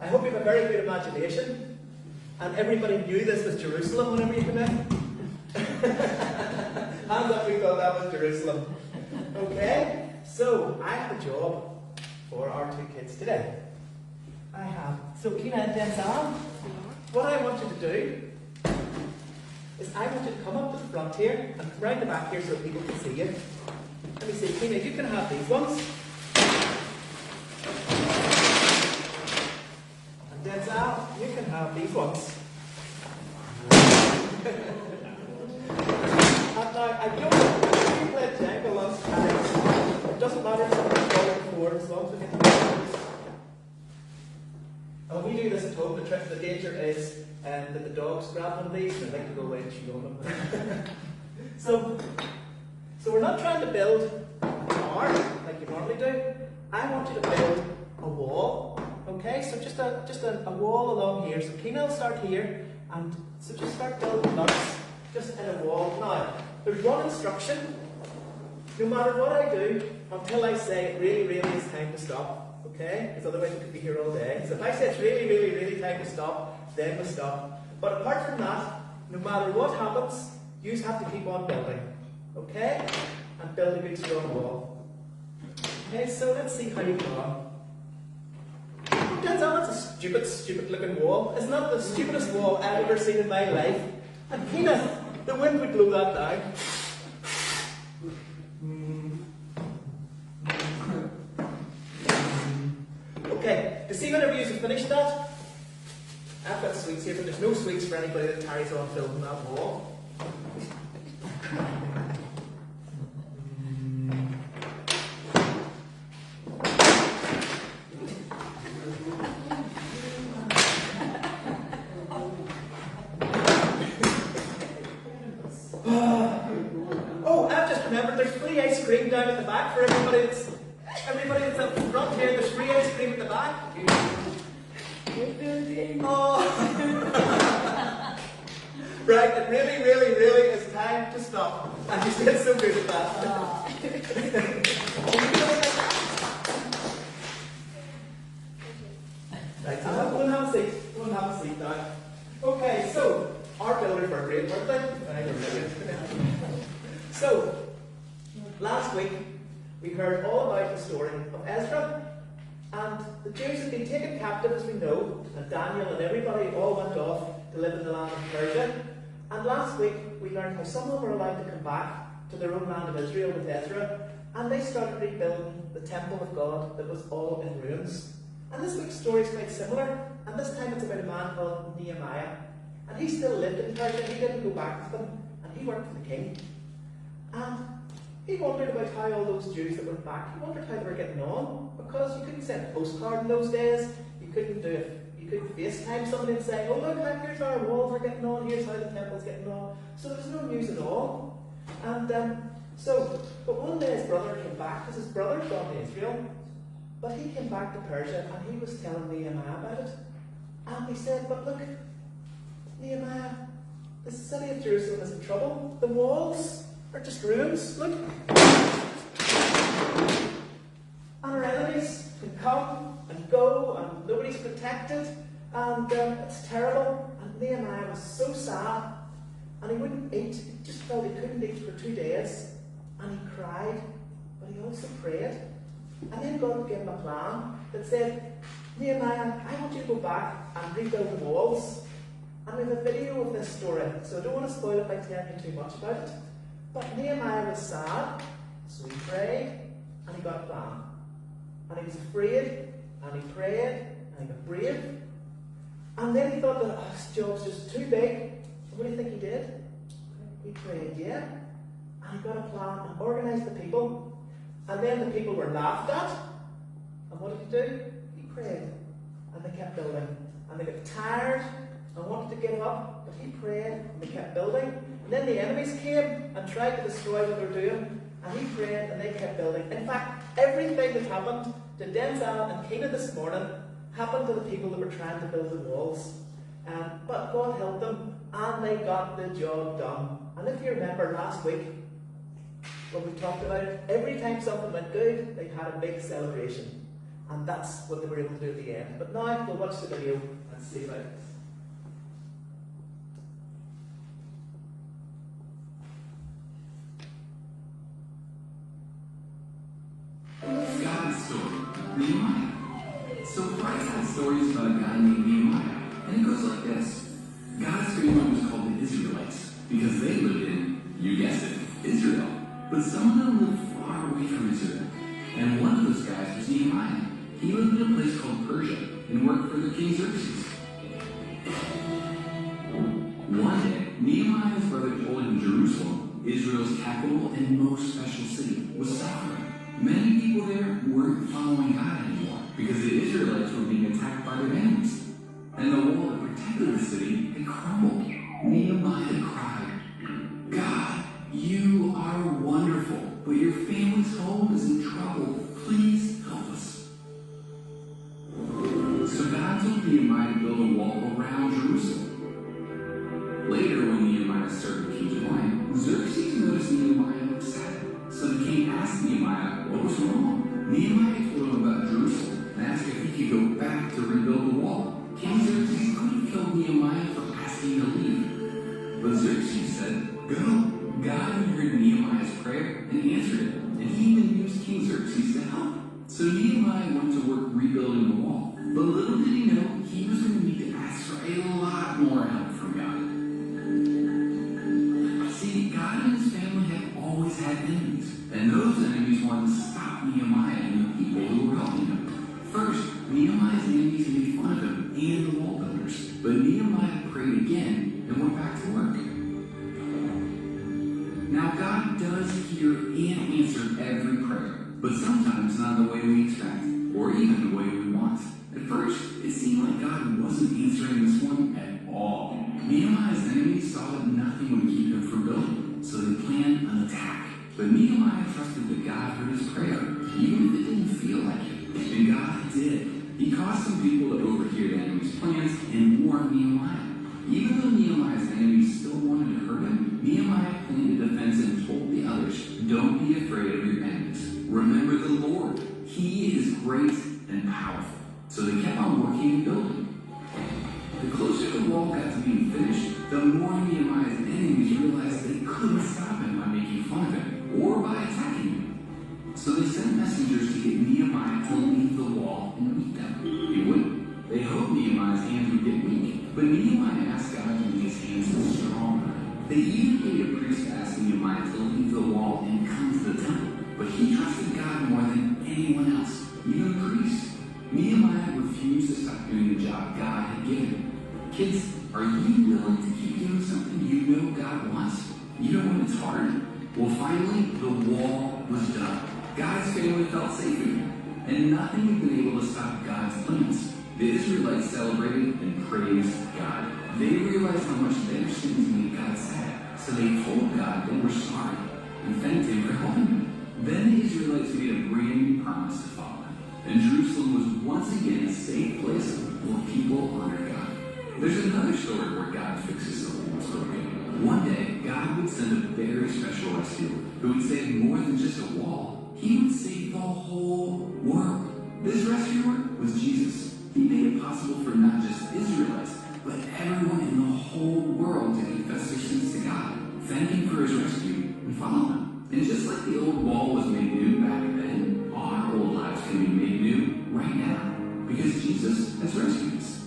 I hope you have a very good imagination. And everybody knew this was Jerusalem whenever you came in. Hands up, we thought that was Jerusalem. Okay, so I have a job for our two kids today. So Kina and Denzel, what I want you to do is I want you to come up to the front here and round the back here so people can see you. Let me see, Kina, you can have these ones. And Denzel, you can have these ones. And now, I don't you play Jenga lots of times. It doesn't matter if somebody's falling forward as long as we get the balance. And when we do this at home, the danger is that the dogs grab one of these and they like to go away and chew on them. So we're not trying to build a tower like you normally do. I want you to build a wall. Okay, so just a wall along here. So Kina will start here, and so just start building blocks just in a wall. Now, there's one instruction. No matter what I do, until I say it really, really is time to stop. Okay? Because otherwise we could be here all day. So if I say it's really, really, really time to stop, then we stop. But apart from that, no matter what happens, you just have to keep on building. Okay? And build a good strong wall. Okay, so let's see how you go on. Oh, Denzel, that's a stupid, stupid looking wall. It's not the stupidest wall I've ever seen in my life. And Kina, the wind would blow that down. Okay, to see whenever you have finished that, I've got sweets here, but there's no sweets for anybody that carries on building that wall. Oh, I've just remembered there's free ice cream down at the back for everybody that's up front here. There's free ice cream at the back. Oh. Right, it really, really, really is time to stop. And you did so good at that. Right, so go and have a seat. Go and have a seat now. Okay, so our builders were great, weren't they? So, last week we heard all about the story of Ezra, and the Jews had been taken captive, as we know, and Daniel and everybody all went off to live in the land of Persia. And last week we learned how some of them were allowed to come back to their own land of Israel with Ezra, and they started rebuilding the temple of God that was all in ruins. And this week's story is quite similar, and this time it's about a man called Nehemiah. And he still lived in Persia, he didn't go back with them, and he worked for the king. And he wondered about how all those Jews that went back, he wondered how they were getting on, because you couldn't send a postcard in those days, you couldn't FaceTime somebody and say, oh look, here's how our walls are getting on, here's how the temple's getting on. So there was no news at all. And but one day his brother came back, because his brother'd gone to Israel, but he came back to Persia and he was telling Nehemiah about it. And he said, but look, Nehemiah, the city of Jerusalem is in trouble. The walls are just ruins. Look. And our enemies can come and go, and nobody's protected, and it's terrible. And Nehemiah was so sad, and he wouldn't eat. He just felt he couldn't eat for 2 days, and he cried, but he also prayed. And then God gave him a plan that said, Nehemiah, I want you to go back and rebuild the walls. And we have a video of this story, so I don't want to spoil it by telling you too much about it. But Nehemiah was sad, so he prayed, and he got a plan. And he was afraid, and he prayed, and he got brave. And then he thought that this job's just too big. And what do you think he did? He prayed, yeah. And he got a plan and organised the people. And then the people were laughed at. And what did he do? He prayed. And they kept building. And they got tired and wanted to give up, but he prayed and they kept building. And then the enemies came and tried to destroy what they were doing, and he prayed and they kept building. In fact, everything that happened to Denzel and Kina this morning happened to the people that were trying to build the walls. But God helped them, and they got the job done. And if you remember last week, when we talked about it, every time something went good, they had a big celebration. And that's what they were able to do at the end. But now we'll watch the video and see about this. God's story, Nehemiah. So Christ had stories about a guy named Nehemiah, and it goes like this. God's family was called the Israelites because they lived in, you guessed it, Israel. But some of them lived far away from Israel. And one of those guys was Nehemiah. He lived in a place called Persia and worked for the king Xerxes. One day, Nehemiah's brother told him Jerusalem, Israel's capital and most special city, was suffering. Many people there weren't following God anymore because the Israelites were being attacked by their enemies. And the wall that protected the city had crumbled. Nehemiah cried, God, you are wonderful, but your family's home is in trouble. Please help us. So God told Nehemiah to build a wall around Jerusalem. Later, when Nehemiah served the king's wine, Xerxes noticed Nehemiah looked sad. So the king asked Nehemiah what was wrong. Nehemiah told him about Jerusalem and asked if he could go back to rebuild the wall. King Xerxes could have killed Nehemiah for asking to leave. But Xerxes said, go. God heard Nehemiah's prayer and answered it, and he even used King Xerxes to help. So Nehemiah went to work rebuilding the wall. But little did he know, he was going to need to ask for a lot more help from God. See, God and his family have always had enemies, and those enemies wanted to stop Nehemiah and the people who were helping him. First, Nehemiah's enemies made fun of him and the wall builders, but Nehemiah prayed again and went back to work. Now, God does hear and answer every prayer, but sometimes not the way we expect, or even the way we want. At first, it seemed like God wasn't answering this one at all. Nehemiah's enemies saw that nothing would keep him from building, so they planned an attack. But Nehemiah trusted that God heard his prayer, even if it didn't feel like it. And God did. He caused some people to overhear the enemy's plans and warn Nehemiah. Even though Nehemiah's enemies still wanted to hurt him, Nehemiah planned a defense and told the others, don't be afraid of your enemies. Remember the Lord. He is great and powerful. So they kept on working and building. The closer the wall got to being finished, the more Nehemiah's enemies realized they couldn't stop him by making fun of him or by attacking him. So they sent messengers to get Nehemiah to leave the wall and meet them. He wouldn't. They hoped Nehemiah's hands would get weak, but Nehemiah asked God to make his hands stronger. They even paid a priest to ask Nehemiah to leave the wall and come to the temple, but he trusted God more than anyone else, even the priest. Nehemiah refused to stop doing the job God had given him. Kids, are you willing to keep doing something you know God wants, even when it's hard? Well, finally, the wall was done. God's family felt safe again, and nothing had been able to stop God's plans. The Israelites celebrated and praised God. They realized how much their sins made God sad, so they told God they were sorry and thanked him for helping them. Then the Israelites made a brand new promise to follow him, and Jerusalem was once again a safe place where people honored God. There's another story where God fixes something that's broken. One day, God would send a very special rescuer who would save more than just a wall. He would save the whole world. This rescuer was Jesus. He made it possible for not just Israelites, but everyone in the whole world to confess their sins to God, thank him for his rescue, and follow him. And just like the old wall was made new back then, our old lives can be made new right now, because Jesus has rescued us.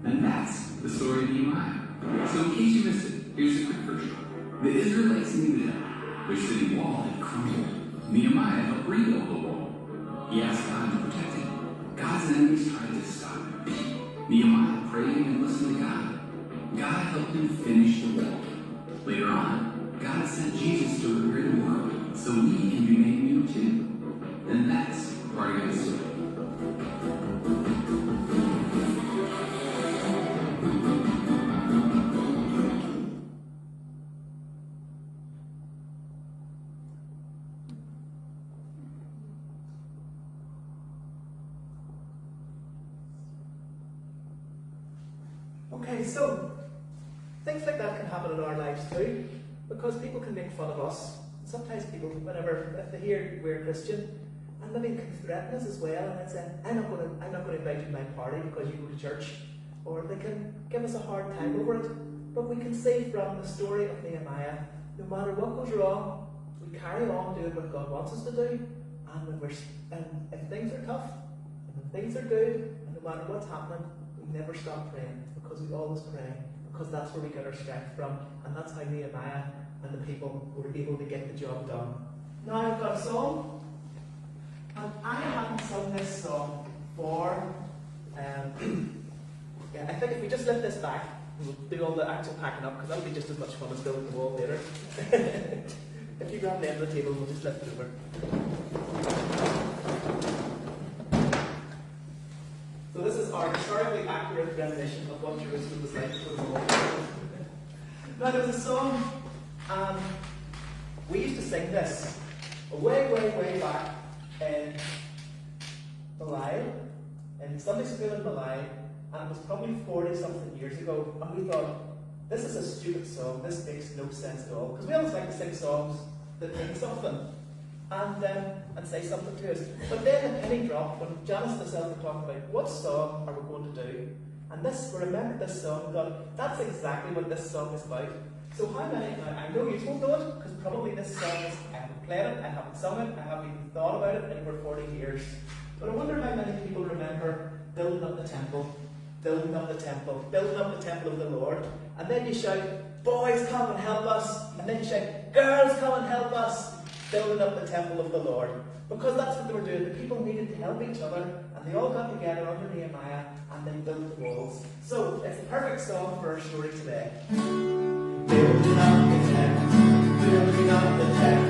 And that's the story of Nehemiah. So in case you missed it, here's a quick version. The Israelites needed help. Their city wall had crumbled. Nehemiah helped rebuild the wall. He asked God to protect him. God's enemies tried to stop him. Nehemiah prayed and listened to God. God helped him finish the wall. Later on, God sent Jesus to repair the world so we can be made new too. And that's part of God's story. Okay, so things like that can happen in our lives too, because people can make fun of us. Sometimes people, if they hear we're Christian, And maybe they can threaten us as well, and they'd say, I'm not going to invite you to my party because you go to church. Or they can give us a hard time over it. But we can see from the story of Nehemiah, no matter what goes wrong, we carry on doing what God wants us to do. And if things are tough, and when things are good, and no matter what's happening, we never stop praying, because we always pray, because that's where we get our strength from, and that's how Nehemiah and the people were able to get the job done. Now I've got a song, and I haven't sung this song for, yeah, I think if we just lift this back, we'll do all the actual packing up, because that'll be just as much fun as building the wall later. If you grab the end of the table, we'll just lift it over. So this is our historically accurate rendition of what Jerusalem was like before the wall. Now there's a song, we used to sing this way back in Malaya, in Sunday school in Malaya, and it was probably 40-something years ago, and we thought, this is a stupid song, this makes no sense at all. Because we always like to sing songs that mean something and say something to us. But then the penny dropped when Janice and myself were talking about what song are we going to do. And we remembered this song and thought, that's exactly what this song is about. So how many, I know you won't know it, because probably this song is, I haven't played it, I haven't sung it, I haven't even thought about it in over 40 years. But I wonder how many people remember building up the temple, building up the temple, building up the temple of the Lord. And then you shout, boys, come and help us. And then you shout, girls, come and help us. Building up the temple of the Lord. Because that's what they were doing. The people needed to help each other. And they all got together under Nehemiah and they built the walls. So it's the perfect song for our story today. Building up the temple, building up the temple.